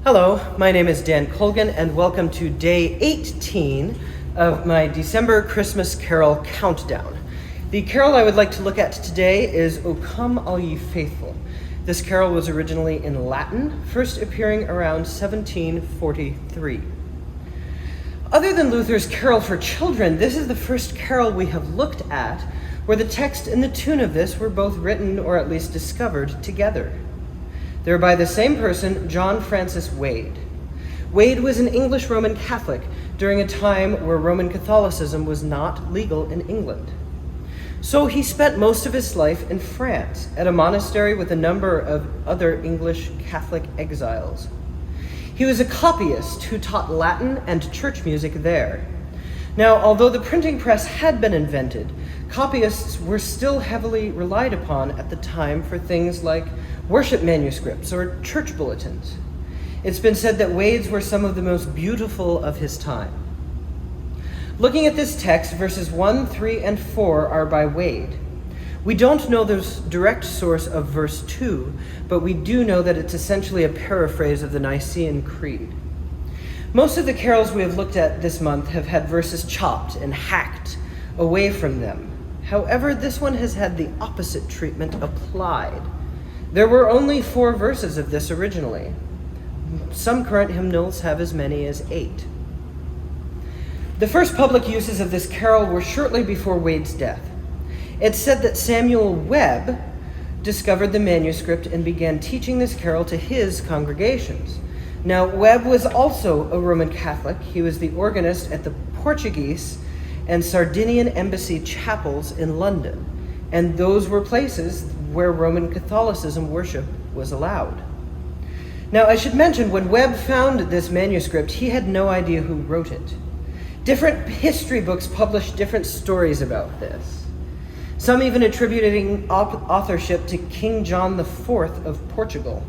Hello, my name is Dan Colgan, and welcome to day 18 of my December Christmas Carol countdown. The carol I would like to look at today is O Come All Ye Faithful. This carol was originally in Latin, first appearing around 1743. Other than Luther's Carol for Children, this is the first carol we have looked at where the text and the tune of this were both written or at least discovered together. They're by the same person, John Francis Wade. Wade was an English Roman Catholic during a time where Roman Catholicism was not legal in England. So he spent most of his life in France at a monastery with a number of other English Catholic exiles. He was a copyist who taught Latin and church music there. Now, although the printing press had been invented, copyists were still heavily relied upon at the time for things like worship manuscripts or church bulletins. It's been said that Wade's were some of the most beautiful of his time. Looking at this text, verses 1, 3, and 4 are by Wade. We don't know the direct source of verse 2, but we do know that it's essentially a paraphrase of the Nicene Creed. Most of the carols we have looked at this month have had verses chopped and hacked away from them. However, this one has had the opposite treatment applied. There were only 4 verses of this originally. Some current hymnals have as many as 8. The first public uses of this carol were shortly before Wade's death. It's said that Samuel Webb discovered the manuscript and began teaching this carol to his congregations. Now, Webb was also a Roman Catholic. He was the organist at the Portuguese and Sardinian embassy chapels in London, and those were places where Roman Catholicism worship was allowed. Now, I should mention, when Webb found this manuscript, he had no idea who wrote it. Different history books published different stories about this, some even attributing authorship to King John IV of Portugal.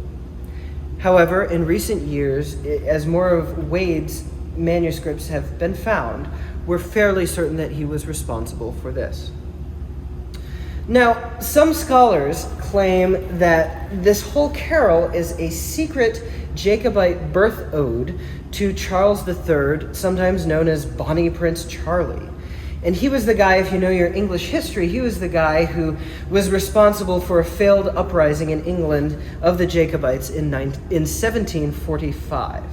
However, in recent years, as more of Wade's manuscripts have been found, we're fairly certain that he was responsible for this. Now, some scholars claim that this whole carol is a secret Jacobite birth ode to Charles III, sometimes known as Bonnie Prince Charlie. And he was the guy, if you know your English history, he was the guy who was responsible for a failed uprising in England of the Jacobites in 1745.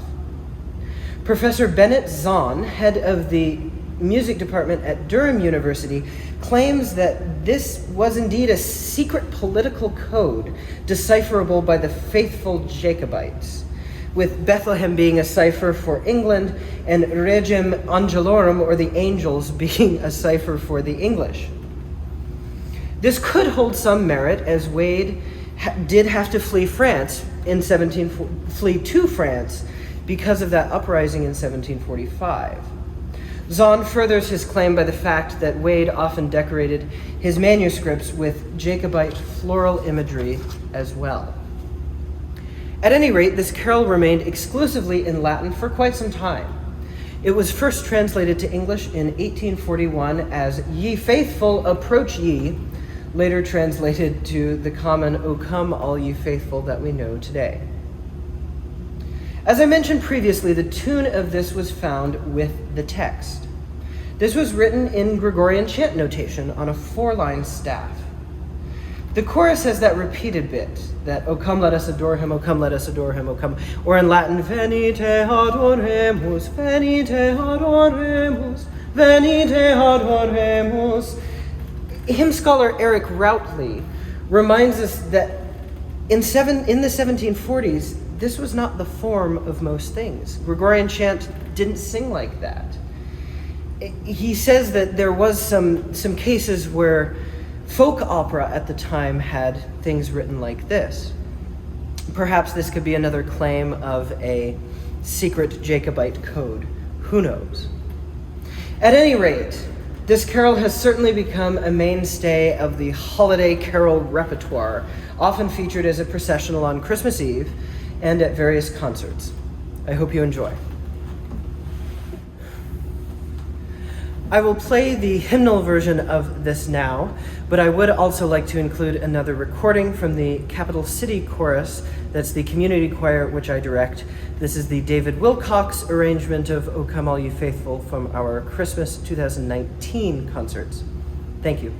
Professor Bennett Zahn, head of the music department at Durham University, claims that this was indeed a secret political code decipherable by the faithful Jacobites, with Bethlehem being a cipher for England and Regem Angelorum, or the angels, being a cipher for the English. This could hold some merit, as Wade did have to flee to France because of that uprising in 1745. Zahn furthers his claim by the fact that Wade often decorated his manuscripts with Jacobite floral imagery as well. At any rate, this carol remained exclusively in Latin for quite some time. It was first translated to English in 1841 as Ye Faithful, Approach Ye, later translated to the common O Come All Ye Faithful that we know today. As I mentioned previously, the tune of this was found with the text. This was written in Gregorian chant notation on a 4-line staff. The chorus has that repeated bit, that O come let us adore him, O come let us adore him, O come, or in Latin, Venite adoremus, venite adoremus, venite adoremus. Hymn scholar Eric Routley reminds us that in the 1740s, this was not the form of most things. Gregorian chant didn't sing like that. He says that there was some cases where folk opera at the time had things written like this. Perhaps this could be another claim of a secret Jacobite code. Who knows? At any rate, this carol has certainly become a mainstay of the holiday carol repertoire, often featured as a processional on Christmas Eve and at various concerts. I hope you enjoy. I will play the hymnal version of this now, but I would also like to include another recording from the Capital City Chorus. That's the community choir which I direct. This is the David Wilcox arrangement of O Come All You Faithful from our Christmas 2019 concerts. Thank you.